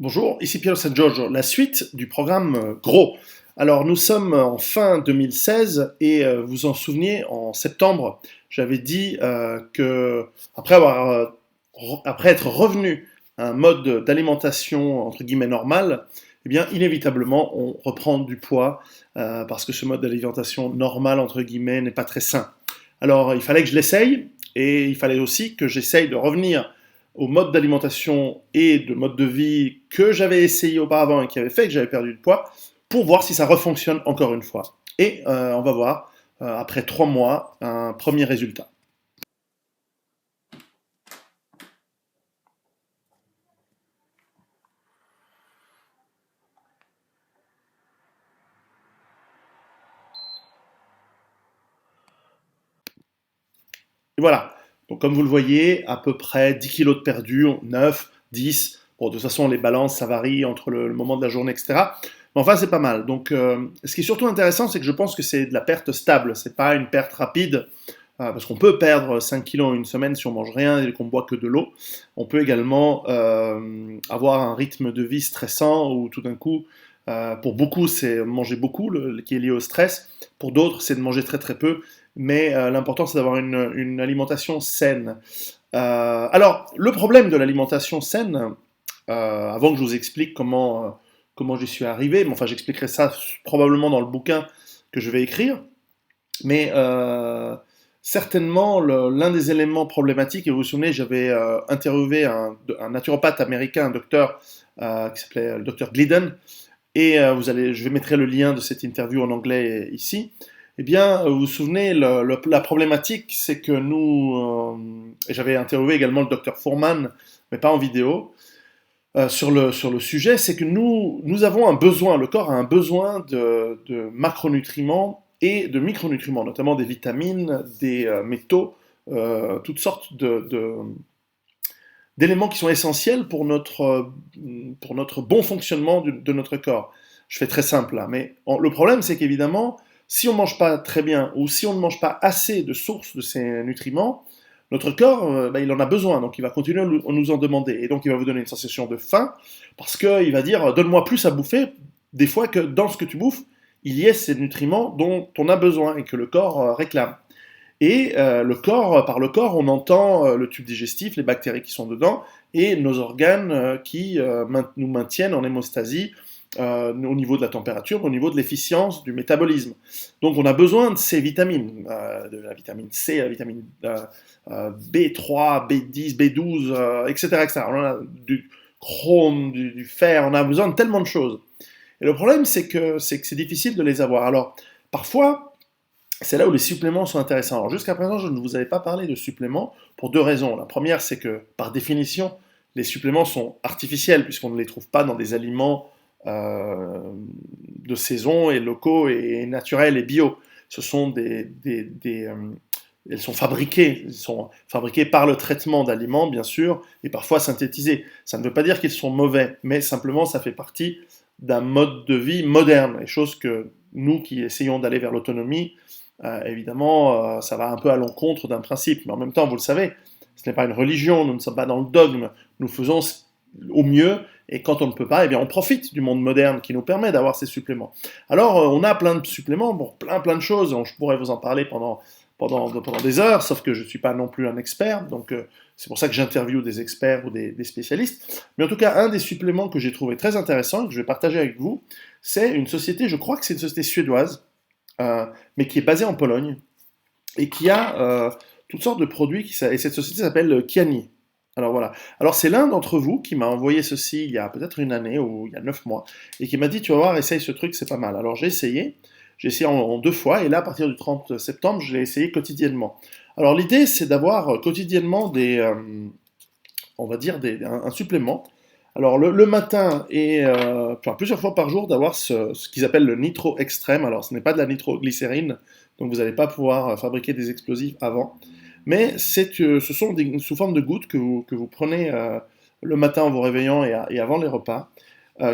Bonjour, ici Piero San Giorgio, la suite du programme GROW. Alors nous sommes en fin 2016 et vous en souvenez, en septembre, j'avais dit que après être revenu à un mode d'alimentation entre guillemets normal, eh bien inévitablement on reprend du poids parce que ce mode d'alimentation normal entre guillemets n'est pas très sain. Alors il fallait que je l'essaye et il fallait aussi que j'essaye de revenir au mode d'alimentation et de mode de vie que j'avais essayé auparavant et qui avait fait que j'avais perdu du poids, pour voir si ça refonctionne encore une fois. Et on va voir, après 3 mois, un premier résultat. Et voilà. Donc comme vous le voyez, à peu près 10 kilos de perdu, 9, 10. Bon, de toute façon, les balances, ça varie entre le moment de la journée, etc. Mais enfin, c'est pas mal. Donc, ce qui est surtout intéressant, c'est que je pense que c'est de la perte stable. C'est pas une perte rapide, parce qu'on peut perdre 5 kilos en une semaine si on mange rien et qu'on boit que de l'eau. On peut également avoir un rythme de vie stressant où tout d'un coup, pour beaucoup, c'est manger beaucoup, qui est lié au stress. Pour d'autres, c'est de manger très très peu. Mais l'important, c'est d'avoir une alimentation saine. Alors, le problème de l'alimentation saine, avant que je vous explique comment j'y suis arrivé, mais enfin, j'expliquerai ça probablement dans le bouquin que je vais écrire. Mais certainement, l'un des éléments problématiques, et vous vous souvenez, j'avais interviewé un naturopathe américain, un docteur qui s'appelait le docteur Glidden, et je vais mettre le lien de cette interview en anglais ici. Eh bien, vous vous souvenez, la problématique, c'est que et j'avais interviewé également le docteur Foreman, mais pas en vidéo, sur le sujet, c'est que nous avons un besoin, le corps a un besoin de macronutriments et de micronutriments, notamment des vitamines, des métaux, toutes sortes d'éléments qui sont essentiels pour notre bon fonctionnement de notre corps. Je fais très simple là, mais le problème c'est qu'évidemment, si on ne mange pas très bien ou si on ne mange pas assez de sources de ces nutriments, notre corps, il en a besoin, donc il va continuer à nous en demander. Et donc il va vous donner une sensation de faim, parce qu'il va dire, donne-moi plus à bouffer, des fois que dans ce que tu bouffes, il y ait ces nutriments dont on a besoin et que le corps réclame. Et par le corps, on entend le tube digestif, les bactéries qui sont dedans, et nos organes qui nous maintiennent en hémostasie au niveau de la température, au niveau de l'efficience du métabolisme. Donc on a besoin de ces vitamines, de la vitamine C, la vitamine B3, B10, B12, etc., etc. On a du chrome, du fer, on a besoin de tellement de choses. Et le problème, c'est difficile de les avoir. Alors, parfois, c'est là où les suppléments sont intéressants. Alors jusqu'à présent, je ne vous avais pas parlé de suppléments pour deux raisons. La première, c'est que par définition, les suppléments sont artificiels puisqu'on ne les trouve pas dans des aliments de saison et locaux et naturels et bio. Ce sont elles sont fabriquées par le traitement d'aliments, bien sûr, et parfois synthétisées. Ça ne veut pas dire qu'ils sont mauvais, mais simplement ça fait partie d'un mode de vie moderne, et chose que nous qui essayons d'aller vers l'autonomie, évidemment, ça va un peu à l'encontre d'un principe. Mais en même temps, vous le savez, ce n'est pas une religion, nous ne sommes pas dans le dogme, nous faisons au mieux, et quand on ne peut pas, eh bien, on profite du monde moderne qui nous permet d'avoir ces suppléments. Alors, on a plein de suppléments, bon, plein de choses, je pourrais vous en parler pendant des heures, sauf que je ne suis pas non plus un expert, donc c'est pour ça que j'interviewe des experts ou des spécialistes. Mais en tout cas, un des suppléments que j'ai trouvé très intéressant, que je vais partager avec vous, c'est une société, je crois que c'est une société suédoise, mais qui est basée en Pologne, et qui a toutes sortes de produits, et cette société s'appelle Kiani. Alors voilà. Alors c'est l'un d'entre vous qui m'a envoyé ceci il y a peut-être une année, ou il y a 9 mois, et qui m'a dit, tu vas voir, essaye ce truc, c'est pas mal. Alors j'ai essayé en 2 fois, et là, à partir du 30 septembre, je l'ai essayé quotidiennement. Alors l'idée, c'est d'avoir quotidiennement on va dire, un supplément. Alors le matin et enfin, plusieurs fois par jour d'avoir ce qu'ils appellent le nitro extrême. Alors ce n'est pas de la nitroglycérine, donc vous n'allez pas pouvoir fabriquer des explosifs avant. Mais ce sont sous forme de gouttes que vous prenez le matin en vous réveillant et avant les repas,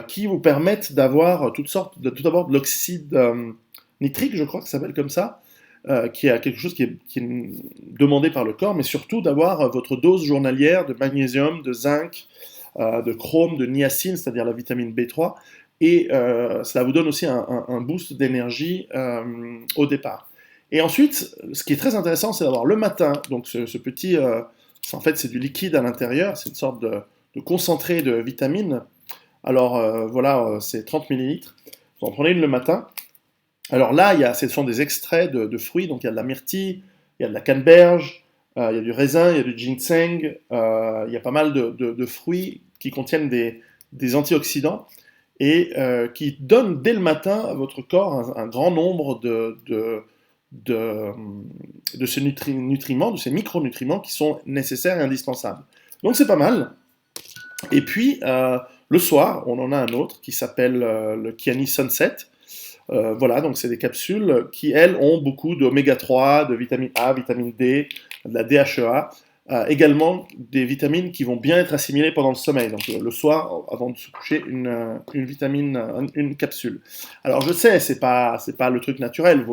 qui vous permettent d'avoir toutes sortes, tout d'abord de l'oxyde nitrique, je crois que ça s'appelle comme ça, qui est quelque chose qui est demandé par le corps, mais surtout d'avoir votre dose journalière de magnésium, de zinc, de chrome, de niacine, c'est-à-dire la vitamine B3, et cela vous donne aussi un boost d'énergie au départ. Et ensuite, ce qui est très intéressant, c'est d'avoir le matin, donc ce petit, en fait c'est du liquide à l'intérieur, c'est une sorte de concentré de vitamines. Alors voilà, c'est 30 millilitres. Vous en prenez une le matin. Alors là, ce sont des extraits de fruits, donc il y a de la myrtille, il y a de la canneberge, il y a du raisin, il y a du ginseng, il y a pas mal de fruits qui contiennent des antioxydants et qui donnent dès le matin à votre corps un grand nombre de, de ces nutriments, de ces micronutriments qui sont nécessaires et indispensables. Donc c'est pas mal. Et puis, le soir, on en a un autre qui s'appelle le Kiani Sunset. Voilà, donc c'est des capsules qui, elles, ont beaucoup d'oméga 3, de vitamine A, vitamine D, de la DHEA, également des vitamines qui vont bien être assimilées pendant le sommeil. Donc le soir, avant de se coucher, une capsule. Alors je sais, c'est pas le truc naturel.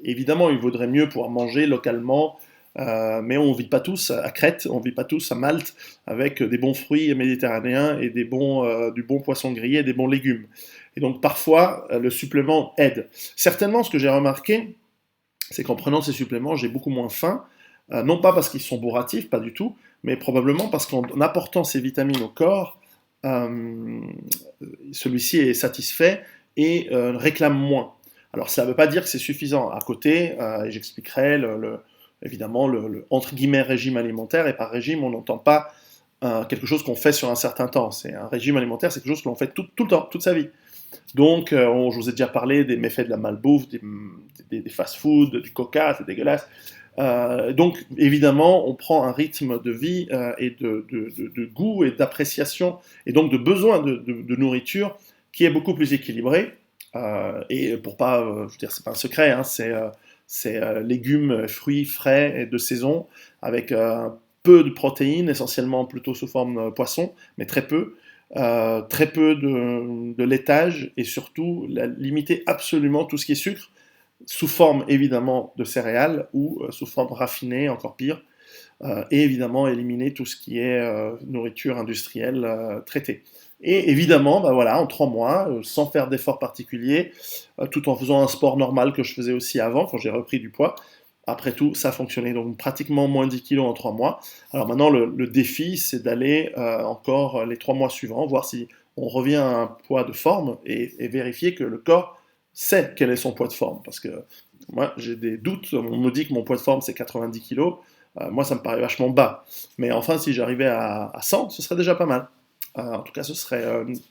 Évidemment, il vaudrait mieux pouvoir manger localement, mais on vit pas tous à Crète, on vit pas tous à Malte avec des bons fruits méditerranéens et du bon poisson grillé et des bons légumes. Et donc parfois, le supplément aide. Certainement, ce que j'ai remarqué, c'est qu'en prenant ces suppléments, j'ai beaucoup moins faim, non pas parce qu'ils sont bourratifs, pas du tout, mais probablement parce qu'en apportant ces vitamines au corps, celui-ci est satisfait et réclame moins. Alors ça ne veut pas dire que c'est suffisant. À côté, j'expliquerai évidemment le entre guillemets régime alimentaire, et par régime on n'entend pas quelque chose qu'on fait sur un certain temps. C'est un régime alimentaire, c'est quelque chose que l'on fait tout le temps, toute sa vie. Donc, je vous ai déjà parlé des méfaits de la malbouffe, des fast-foods, du coca, c'est dégueulasse. Donc, évidemment, on prend un rythme de vie et de goût et d'appréciation, et donc de besoin de nourriture qui est beaucoup plus équilibré. Et pour pas, je veux dire, c'est pas un secret, hein, c'est légumes, fruits frais et de saison, avec peu de protéines, essentiellement plutôt sous forme poisson, mais très peu. Très peu de laitage et surtout limiter absolument tout ce qui est sucre, sous forme évidemment de céréales ou sous forme raffinée, encore pire, et évidemment éliminer tout ce qui est nourriture industrielle traitée. Et évidemment, bah voilà, en 3 mois, sans faire d'efforts particuliers, tout en faisant un sport normal que je faisais aussi avant, quand j'ai repris du poids, après tout, ça a fonctionné. Donc pratiquement moins 10 kilos en 3 mois. Alors maintenant, le défi, c'est d'aller encore les 3 mois suivants, voir si on revient à un poids de forme et vérifier que le corps sait quel est son poids de forme. Parce que moi, j'ai des doutes. On me dit que mon poids de forme, c'est 90 kilos. Moi, ça me paraît vachement bas. Mais enfin, si j'arrivais à 100, ce serait déjà pas mal. En tout cas, ce serait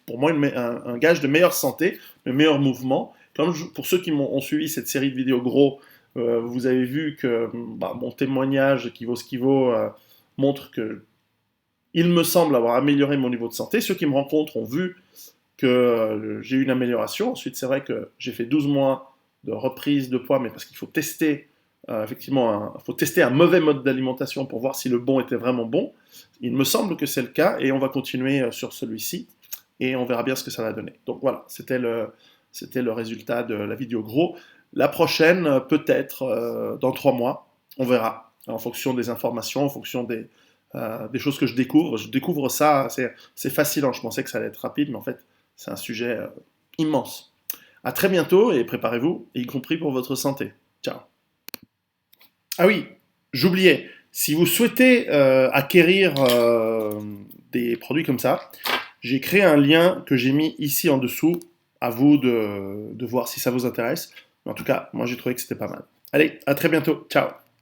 pour moi un gage de meilleure santé, de meilleur mouvement. Pour ceux qui ont suivi cette série de vidéos gros, vous avez vu que mon témoignage qui vaut ce qu'il vaut montre que il me semble avoir amélioré mon niveau de santé. Ceux qui me rencontrent ont vu que j'ai eu une amélioration. Ensuite, c'est vrai que j'ai fait 12 mois de reprise de poids, mais parce qu'il faut tester, effectivement, faut tester un mauvais mode d'alimentation pour voir si le bon était vraiment bon. Il me semble que c'est le cas, et on va continuer sur celui-ci, et on verra bien ce que ça va donner. Donc voilà, c'était le résultat de la vidéo gros. La prochaine, peut-être dans 3 mois, on verra, en fonction des informations, en fonction des choses que je découvre. Je découvre ça, c'est fascinant. Je pensais que ça allait être rapide, mais en fait, c'est un sujet immense. À très bientôt, et préparez-vous, y compris pour votre santé. Ciao. Ah oui, j'oubliais, si vous souhaitez acquérir des produits comme ça, j'ai créé un lien que j'ai mis ici en dessous. À vous de voir si ça vous intéresse. Mais en tout cas, moi j'ai trouvé que c'était pas mal. Allez, à très bientôt. Ciao.